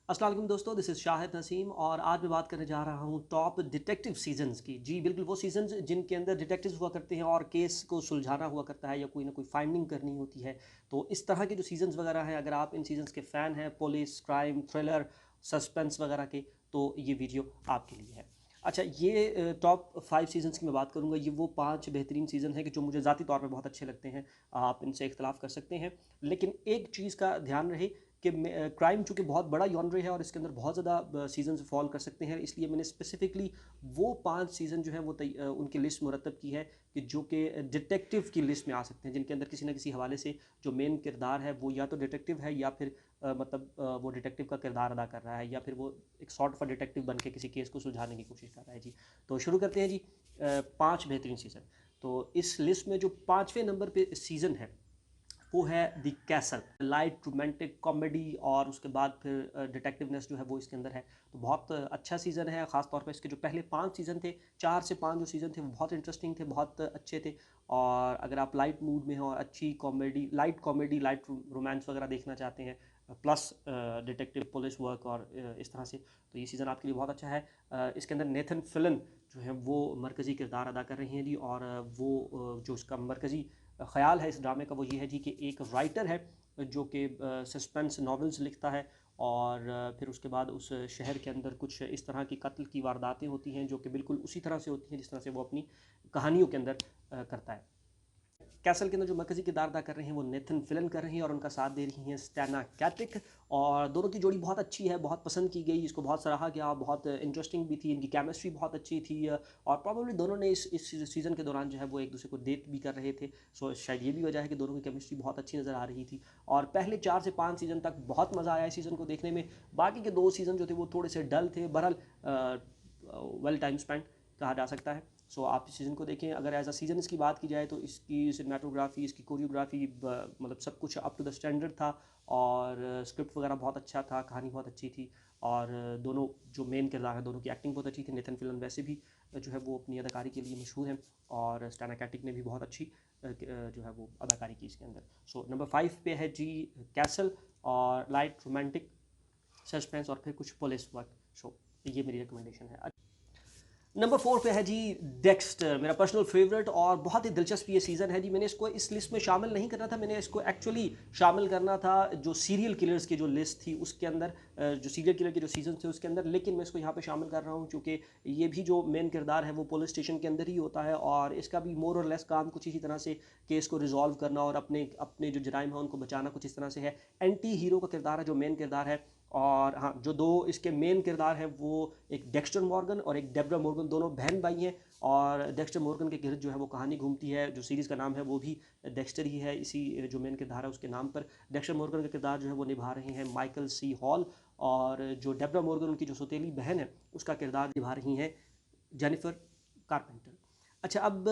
अस्सलाम वालेकुम दोस्तों, दिस इज़ शाहिद नसीम और आज मैं बात करने जा रहा हूँ टॉप डिटेक्टिव सीजन्स की। जी बिल्कुल, वो सीजन्स जिनके अंदर डिटेक्टिव्स हुआ करते हैं और केस को सुलझाना हुआ करता है या कोई ना कोई फाइंडिंग करनी होती है। तो इस तरह के जो सीजन्स वगैरह हैं, अगर आप इन सीजन्स के फ़ैन हैं, पुलिस, क्राइम, थ्रिलर, सस्पेंस वगैरह के, तो ये वीडियो आपके लिए है। अच्छा, ये टॉप 5 सीजन्स की मैं बात करूँगा। ये वो 5 बेहतरीन सीज़न हैं कि जो मुझे ज़ाती तौर पे बहुत अच्छे लगते हैं। आप इनसे इख्तिलाफ़ कर सकते हैं, लेकिन एक चीज़ का ध्यान रहे कि क्राइम चूँकि बहुत बड़ा जॉनर है और इसके अंदर बहुत ज़्यादा सीजन्स फॉल कर सकते हैं, इसलिए मैंने स्पेसिफिकली वो 5 सीज़न जो है वो उनकी लिस्ट मुरतब की है कि जो कि डिटेक्टिव की लिस्ट में आ सकते हैं, जिनके अंदर किसी न किसी हवाले से जो मेन किरदार है वो या तो डिटेक्टिव है या फिर वो डिटेक्टिव का किरदार अदा कर रहा है या फिर वो एक सॉर्ट ऑफ डिटेक्टिव बन के किसी केस को सुलझाने की कोशिश कर रहा है। जी, तो शुरू करते हैं जी। 5 बेहतरीन सीज़न। तो इस लिस्ट में जो 5वें नंबर पे सीज़न है वो है the castle. Light romantic comedy और उसके बाद फिर डिटेक्टिवनेस जो है वो इसके अंदर है। तो बहुत अच्छा सीज़न है, ख़ास तौर पे इसके जो पहले 5 सीज़न थे, 4 से 5 जो सीज़न थे वो बहुत इंटरेस्टिंग थे, बहुत अच्छे थे। और अगर आप लाइट मूड में हो और अच्छी कॉमेडी, लाइट रोमांस वगैरह देखना चाहते हैं, प्लस डिटेक्टिव पुलिस वर्क और इस तरह से, तो ये सीज़न आपके लिए बहुत अच्छा है। इसके अंदर नेथन फिलन जो है वो मरकज़ी किरदार अदा कर रही हैं जी। और जो उसका मरकज़ी ख़्याल है इस ड्रामे का वो ये है जी कि एक राइटर है जो कि सस्पेंस नॉवेल्स लिखता है। और फिर उसके बाद उस शहर के अंदर कुछ इस तरह की कत्ल की वारदातें होती हैं जो कि बिल्कुल उसी तरह से होती हैं जिस तरह से वो अपनी कहानियों के अंदर करता है। कैसल के अंदर जो मरकजी किरदार अदा कर रहे हैं वो नेथन फिलन कर रहे हैं और उनका साथ दे रही हैं स्टैना कैटिक। और दोनों की जोड़ी बहुत अच्छी है, बहुत पसंद की गई, इसको बहुत सराहा गया, बहुत इंटरेस्टिंग भी थी, इनकी केमिस्ट्री बहुत अच्छी थी। और प्रॉब्लली दोनों ने इस सीज़न के दौरान जो है वो एक दूसरे को डेट भी कर रहे थे। सो शायद ये भी वजह है कि दोनों की केमिस्ट्री बहुत अच्छी नज़र आ रही थी। और पहले 4 से 5 सीज़न तक बहुत मज़ा आया इस सीज़न को देखने में। बाकी के 2 सीज़न जो थे वो थोड़े से डल थे। बहरहाल वेल टाइम स्पेंड कहा जा सकता है। सो आप इस सीज़न को देखें। अगर एज अ सीज़न इसकी बात की जाए तो इसकी सिनेमेटोग्राफी, इसकी कोरियोग्राफी, मतलब सब कुछ अप टू द स्टैंडर्ड था। और स्क्रिप्ट वगैरह बहुत अच्छा था, कहानी बहुत अच्छी थी। और दोनों जो मेन किरदार हैं दोनों की एक्टिंग बहुत अच्छी थी। नेथन फिलन वैसे भी जो है वो अपनी अदाकारी के लिए मशहूर हैं। और स्टैना कैटिक ने भी बहुत अच्छी जो है वो अदाकारी की इसके अंदर। सो नंबर 5 पे है जी कैसल। और लाइट रोमांटिक सस्पेंस और फिर कुछ पुलिस वर्क। सो ये मेरी रिकमेंडेशन है। नंबर 4 पे है जी डेक्स्टर, मेरा पर्सनल फेवरेट और बहुत ही दिलचस्प ये सीज़न है जी। मैंने इसको इस लिस्ट में शामिल नहीं करना था, मैंने इसको एक्चुअली शामिल करना था जो सीरियल किलर्स की जो लिस्ट थी उसके अंदर, जो सीरियल किलर के जो सीजन थे उसके अंदर। लेकिन मैं इसको यहाँ पे शामिल कर रहा हूँ क्योंकि ये भी जो मेन किरदार है वो पुलिस स्टेशन के अंदर ही होता है और इसका भी मोर और लेस काम कुछ इसी तरह से केस को रिजॉल्व करना और अपने अपने जो जराइम है उनको बचाना कुछ इस तरह से है। एंटी हीरो का किरदार है जो मेन किरदार है। और हाँ, जो दो इसके मेन किरदार हैं वो एक डेक्स्टर मॉर्गन और एक डेब्रा मॉर्गन, दोनों बहन भाई हैं। और डेक्स्टर मॉर्गन के गिर्द जो है वो कहानी घूमती है। जो सीरीज़ का नाम है वो भी डेक्स्टर ही है, इसी जो मेन किरदार है उसके नाम पर। डेक्स्टर मॉर्गन का किरदार जो है वो निभा रहे हैं माइकल सी हॉल। और जो डेब्रा मॉर्गन उनकी जो सौतेली बहन है उसका किरदार निभा रही हैं जेनिफर कारपेंटर। अच्छा, अब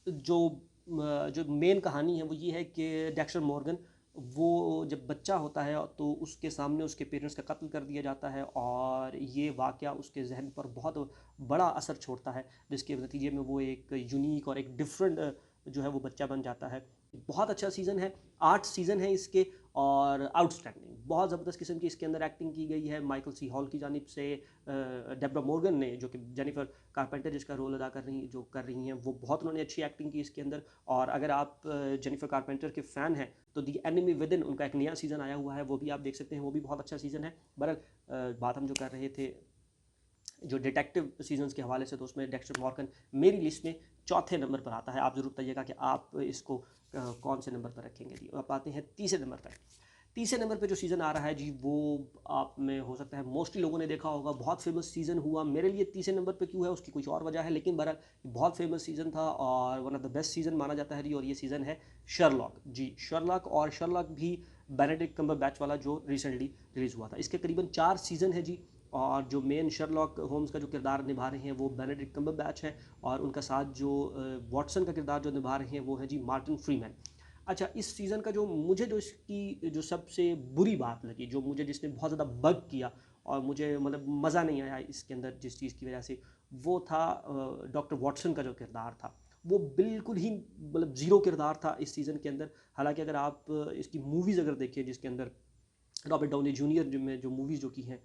जो जो मेन कहानी है वो ये है कि डेक्स्टर मॉर्गन वो जब बच्चा होता है तो उसके सामने उसके पेरेंट्स का कत्ल कर दिया जाता है और ये वाक़या उसके जहन पर बहुत बड़ा असर छोड़ता है, जिसके नतीजे में वो एक यूनिक और एक डिफरेंट जो है वो बच्चा बन जाता है। बहुत अच्छा सीज़न है, 8 सीज़न है इसके। और आउटस्टैंडिंग बहुत ज़बरदस्त किस्म की इसके अंदर एक्टिंग की गई है माइकल सी हॉल की जानिब से। डेब्रा मॉर्गन ने, जो कि जेनिफर कारपेंटर जिसका रोल अदा कर रही हैं, वो बहुत उन्होंने अच्छी एक्टिंग की इसके अंदर। और अगर आप जेनिफर कारपेंटर के फ़ैन हैं तो दी एनिमी विद इन, उनका एक नया सीज़न आया हुआ है, वो भी आप देख सकते हैं, वो भी बहुत अच्छा सीज़न है। बहरहाल बात हम जो कर रहे थे जो डिटेक्टिव सीजन्स के हवाले से, तो उसमें डेक्स्टर मॉर्गन मेरी लिस्ट में चौथे नंबर पर आता है। आप ज़रूर बताइएगा कि आप इसको कौन से नंबर पर रखेंगे जी। अब आते हैं तीसरे नंबर पर। तीसरे नंबर पे जो सीज़न आ रहा है जी वो आप में हो सकता है मोस्टली लोगों ने देखा होगा, बहुत फेमस सीज़न हुआ। मेरे लिए तीसरे नंबर पे क्यों है उसकी कुछ और वजह है, लेकिन बहरहाल बहुत फेमस सीज़न था और one of the best season माना जाता है जी। और ये सीज़न है शर्लॉक जी। शर्लॉक, और शर्लॉक भी बेनेडिक्ट कम्बरबैच वाला जो रिसेंटली रिलीज़ हुआ था। इसके करीबन 4 सीज़न है जी। और जो मेन शर्लॉक होम्स का जो किरदार निभा रहे हैं वो बेनेडिक्ट कम्बरबैच है। और उनका साथ जो वॉटसन का किरदार जो निभा रहे हैं वो है जी मार्टिन फ्रीमैन। अच्छा, इस सीज़न का जो इसकी जो सबसे बुरी बात लगी, जो मुझे जिसने बहुत ज़्यादा बग किया और मुझे मतलब मज़ा नहीं आया इसके अंदर जिस चीज़ की वजह से, वो था डॉक्टर वॉटसन का जो किरदार था। वो बिल्कुल ही मतलब ज़ीरो किरदार था इस सीज़न के अंदर। हालांकि अगर आप इसकी मूवीज़ अगर देखिए जिसके अंदर रॉबर्ट डाउनी जूनियर में जो मूवीज़ जो की हैं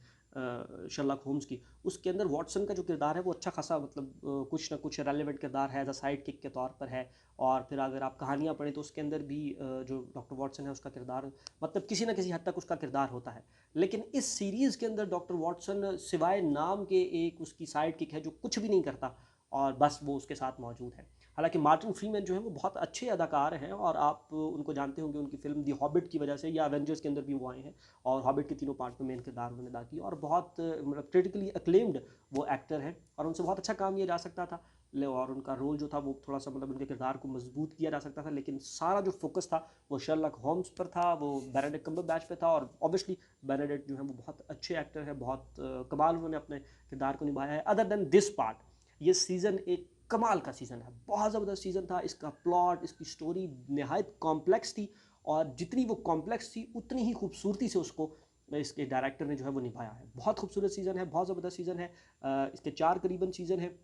शर्लॉक होम्स की, उसके अंदर वॉटसन का जो किरदार है वो अच्छा खासा मतलब कुछ ना कुछ रेलेवेंट किरदार है, एज अ साइड किक के तौर पर है। और फिर अगर आप कहानियाँ पढ़ें तो उसके अंदर भी जो डॉक्टर वॉटसन है उसका किरदार मतलब किसी ना किसी हद तक उसका किरदार होता है। लेकिन इस सीरीज़ के अंदर डॉक्टर वॉटसन सिवाय नाम के एक उसकी साइड किक है जो कुछ भी नहीं करता और बस वो उसके साथ मौजूद है। हालांकि मार्टिन फ्रीमैन जो है वो बहुत अच्छे अदाकार हैं और आप उनको जानते होंगे उनकी फिल्म दी हॉबिट की वजह से, या एवेंजर्स के अंदर भी वो आए हैं और हॉबिट के तीनों पार्ट में मेन किरदार उन्होंने अदा किया और बहुत मतलब क्रिटिकली अक्लेम्ड वो एक्टर हैं और उनसे बहुत अच्छा काम किया जा सकता था। और उनका रोल जो था वो थोड़ा सा मतलब उनके किरदार को मजबूत किया जा सकता था, लेकिन सारा जो फोकस था वो शर्लक होम्स पर था, वो बेनेडिक्ट कम्बरबैच पे था। और ऑब्वियसली बेनेडिक्ट जो है वो बहुत अच्छे एक्टर है, बहुत कमाल उन्होंने अपने किरदार को निभाया है। अदर देन दिस पार्ट, ये सीज़न एक कमाल का सीज़न है, बहुत ज़बरदस्त सीज़न था। इसका प्लॉट, इसकी स्टोरी नहायत कॉम्प्लेक्स थी और जितनी वो कॉम्प्लेक्स थी उतनी ही खूबसूरती से उसको इसके डायरेक्टर ने जो है वो निभाया है। बहुत खूबसूरत सीज़न है, बहुत ज़बरदस्त सीज़न है। इसके 4 करीबन सीज़न है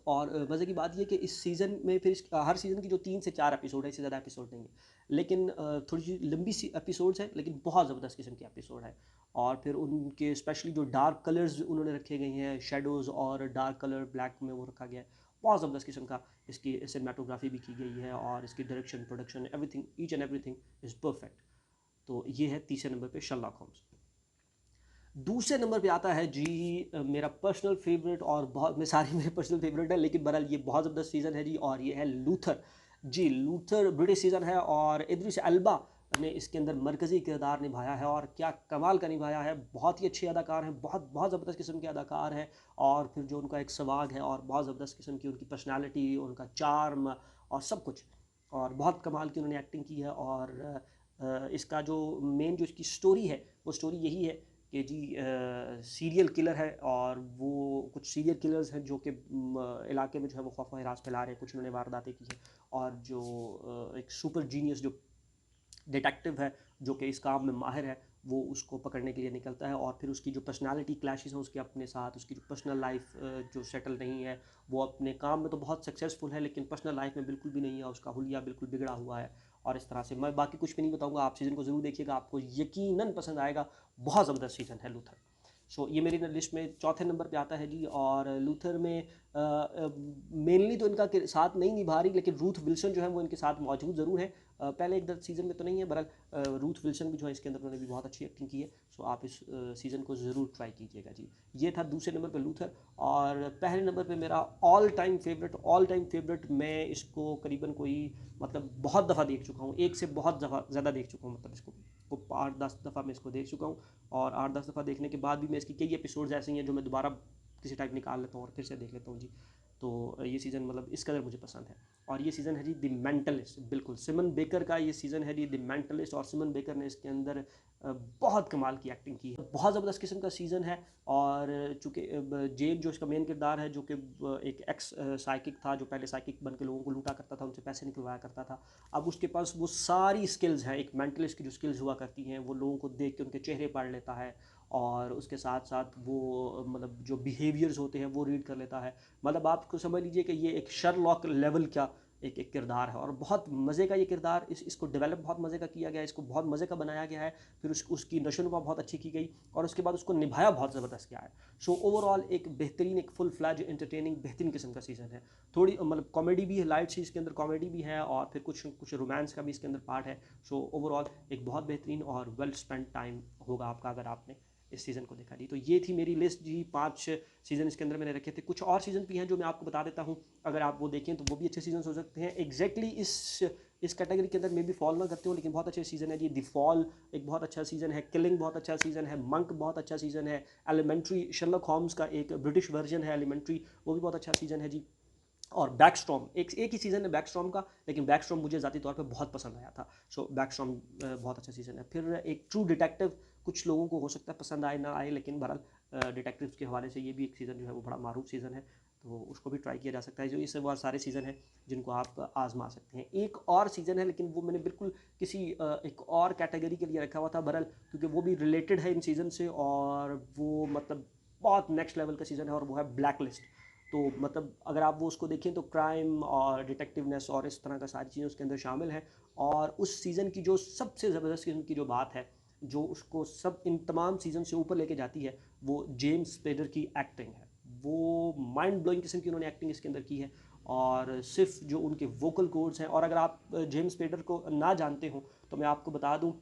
और मज़े की बात ये कि इस सीज़न में फिर हर सीज़न की जो 3 से 4 एपिसोड है, इससे ज़्यादा एपिसोड नहीं है, लेकिन थोड़ी सी लंबी सी एपिसोड्स हैं लेकिन बहुत ज़बरदस्त किस्म के एपिसोड है। और फिर उनके स्पेशली जो डार्क कलर्स उन्होंने रखे गए हैं, शेडोज़ और डार्क कलर ब्लैक में वो रखा गया है, बहुत ज़बरदस्त किस्म का इसकी सिनेमाटोग्राफी भी की गई है और इसकी direction, production, everything, each and everything is perfect. तो ये है तीसरे नंबर पे शर्लॉक होम्स। दूसरे नंबर पे आता है जी मेरा पर्सनल फेवरेट, और बहुत में सारे मेरे पर्सनल फेवरेट है, लेकिन बहरहाल ये बहुत ज़बरदस्त सीज़न है जी, और ये है लूथर। जी लूथर ब्रिटिश सीज़न है और इद्रिस एल्बा ने इसके अंदर मरकज़ी किरदार निभाया है और क्या कमाल का निभाया है। बहुत ही अच्छे अदाकार हैं, बहुत बहुत ज़बरदस्त किस्म के अदाकार हैं। और फिर जो उनका एक सवाग है और बहुत ज़बरदस्त किस्म की उनकी पर्सनैलिटी, उनका चार्म और सब कुछ, और बहुत कमाल की उन्होंने एक्टिंग की है। और इसका जो मेन जो इसकी स्टोरी है वो स्टोरी यही है कि जी सीरियल किलर है और वो कुछ सीरियल किलर्स हैं जो कि इलाके में जो है वो खौफ व हिरास फैला रहे हैं, कुछ उन्होंने वारदातें की है। और जो एक सुपर जीनियस जो डिटेक्टिव है जो कि इस काम में माहिर है, वो उसको पकड़ने के लिए निकलता है। और फिर उसकी जो पर्सनालिटी क्लैशेस हैं उसके अपने साथ, उसकी जो पर्सनल लाइफ जो सेटल नहीं है, वो अपने काम में तो बहुत सक्सेसफुल है लेकिन पर्सनल लाइफ में बिल्कुल भी नहीं है, उसका हुलिया बिल्कुल बिगड़ा हुआ है। और इस तरह से मैं बाकी कुछ भी नहीं बताऊंगा, आप सीज़न को ज़रूर देखिएगा, आपको यकीनन पसंद आएगा। बहुत ज़बरदस्त सीज़न है लूथर। सो ये मेरी लिस्ट में चौथे नंबर पे आता है जी। और लूथर में मेनली तो इनका साथ नहीं निभा रही, लेकिन रूथ विल्सन जो है वो इनके साथ मौजूद ज़रूर है। पहले एक सीज़न में तो नहीं है, बहरहाल रूथ विल्सन भी जो है इसके अंदर उन्होंने भी बहुत अच्छी एक्टिंग की है। सो आप इस सीज़न को ज़रूर ट्राई कीजिएगा जी। ये था दूसरे नंबर पे लूथर। और पहले नंबर पे मेरा ऑल टाइम फेवरेट, मैं इसको करीबन कोई मतलब बहुत दफ़ा देख चुका हूँ, एक से बहुत दफ़ा ज़्यादा देख चुका हूँ, मतलब इसको को 8-10 दफ़ा मैं इसको देख चुका हूँ। और 8-10 दफ़ा देखने के बाद भी मैं इसकी कई एपिसोड्स ऐसे हैं जो मैं दोबारा किसी टाइम निकाल लेता हूँ और फिर से देख लेता हूँ जी। तो ये सीज़न मतलब इस कदर मुझे पसंद है। और ये सीज़न है जी द मेंटलिस्ट, बिल्कुल सिमन बेकर का ये सीज़न है जी द मेंटलिस्ट। और सिमन बेकर ने इसके अंदर बहुत कमाल की एक्टिंग की है, बहुत ज़बरदस्त किस्म का सीज़न है। और चूँकि जेब जो इसका मेन किरदार है, जो कि एक एक्स साइकिक था, जो पहले साइकिक बन के लोगों को लूटा करता था, उनसे पैसे निकलवाया करता था। अब उसके पास वो सारी स्किल्स हैं, एक मेंटलिस्ट की जो स्किल्स हुआ करती हैं, वो लोगों को देख के उनके चेहरे पढ़ लेता है और उसके साथ साथ वो मतलब जो बिहेवियर्स होते हैं वो रीड कर लेता है। मतलब आपको समझ लीजिए कि ये एक शर्लॉक लेवल का एक किरदार है और बहुत मज़े का ये किरदार, इसको डेवलप बहुत मज़े का किया गया है, इसको बहुत मज़े का बनाया गया है। फिर उसकी नशोनुमा बहुत अच्छी की गई और उसके बाद उसको निभाया बहुत ज़बरदस्त किया है। सो ओवरऑल एक बेहतरीन, एक फुल फ्लैज एंटरटेनिंग बेहतरीन किस्म का सीज़न है। थोड़ी मतलब कॉमेडी भी है, लाइट सी इसके अंदर कॉमेडी भी है और फिर कुछ कुछ रोमांस का भी इसके अंदर पार्ट है। सो ओवरऑल एक बहुत बेहतरीन और वेल स्पेंड टाइम होगा आपका अगर आपने इस सीज़न को देखा जी। तो ये थी मेरी लिस्ट जी, 5 सीज़न इसके अंदर मैंने रखे थे। कुछ और सीज़न भी हैं जो मैं आपको बता देता हूँ, अगर आप वो देखें तो वो भी अच्छे सीजन हो सकते हैं। एग्जैक्टली इस कैटेगरी के अंदर मे भी फॉल ना करते हो, लेकिन बहुत अच्छे सीज़न है जी। द फॉल एक बहुत अच्छा सीज़न है, किलिंग बहुत अच्छा सीज़न है, मंक बहुत अच्छा सीज़न है, एलिमेंट्री शर्लक होम्स का एक ब्रिटिश वर्जन है एलिमेंट्री, वो भी बहुत अच्छा सीज़न है जी। और बैकस्टॉर्म एक ही सीज़न है बैकस्टॉर्म का, लेकिन बैकस्टॉर्म मुझे ज़ाती तौर पे बहुत पसंद आया था। सो बैकस्टॉर्म बहुत अच्छा सीज़न है। फिर एक ट्रू डिटेक्टिव, कुछ लोगों को हो सकता है पसंद आए ना आए, लेकिन बहरहाल डिटेक्टिव के हवाले से ये भी एक सीज़न जो है वो बड़ा मारूफ सीज़न है, तो उसको भी ट्राई किया जा सकता है। जो इससे बहुत सारे सीज़न हैं जिनको आप आजमा सकते हैं। एक और सीज़न है लेकिन वो मैंने बिल्कुल किसी एक और कैटेगरी के लिए रखा हुआ था बहरहाल, क्योंकि वो भी रिलेटेड है इन सीज़न से और वो मतलब बहुत नेक्स्ट लेवल का सीज़न है और वो है ब्लैक लिस्ट। तो मतलब अगर आप वो उसको देखें तो क्राइम और डिटेक्टिवनेस और इस तरह का सारी चीज़ें उसके अंदर शामिल हैं। और उस सीज़न की जो सबसे ज़बरदस्त किस्म की जो बात है जो उसको सब इन तमाम सीज़न से ऊपर लेके जाती है वो जेम्स स्पेडर की एक्टिंग है। वो माइंड ब्लोइंग किस्म की उन्होंने एक्टिंग इसके अंदर की है, और सिर्फ जो उनके वोकल कोड्स हैं। और अगर आप जेम्स स्पेडर को ना जानते हो तो मैं आपको बता दूं,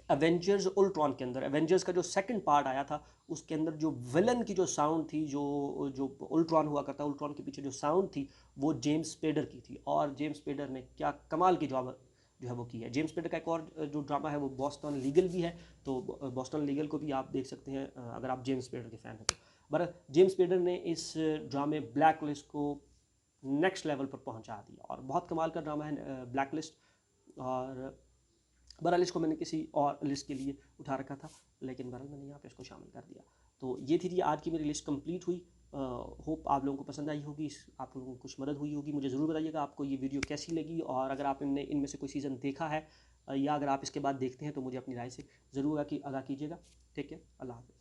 एवेंजर्स उल्ट्रॉन के अंदर, एवेंजर्स का जो सेकंड पार्ट आया था उसके अंदर जो विलन की जो साउंड थी, जो जो उल्ट्रॉन हुआ करता, उल्ट्रॉन के पीछे जो साउंड थी वो जेम्स स्पेडर की थी। और जेम्स स्पेडर ने क्या कमाल की जॉब जो है वो की है। जेम्स स्पेडर का एक और जो ड्रामा है वो बॉस्टन लीगल भी है, तो बॉस्टन लीगल को भी आप देख सकते हैं अगर आप जेम्स स्पेडर के फ़ैन हैं तो। पर जेम्स स्पेडर ने इस ड्रामे ब्लैक लिस्ट को नेक्स्ट लेवल पर पहुंचा दिया, और बहुत कमाल का ड्रामा है ब्लैक लिस्ट। और बहरहाल इसको मैंने किसी और लिस्ट के लिए उठा रखा था, लेकिन बहरहाल मैंने यहाँ पे इसको शामिल कर दिया। तो ये थी आज की मेरी लिस्ट कंप्लीट हुई। होप आप लोगों को पसंद आई होगी, आप लोगों को कुछ मदद हुई होगी। मुझे ज़रूर बताइएगा आपको ये वीडियो कैसी लगी, और अगर आप इनमें से कोई सीज़न देखा है या अगर आप इसके बाद देखते हैं तो मुझे अपनी राय से ज़रूर आगाह कीजिएगा। ठीक है, अल्लाह हाफ़िज़।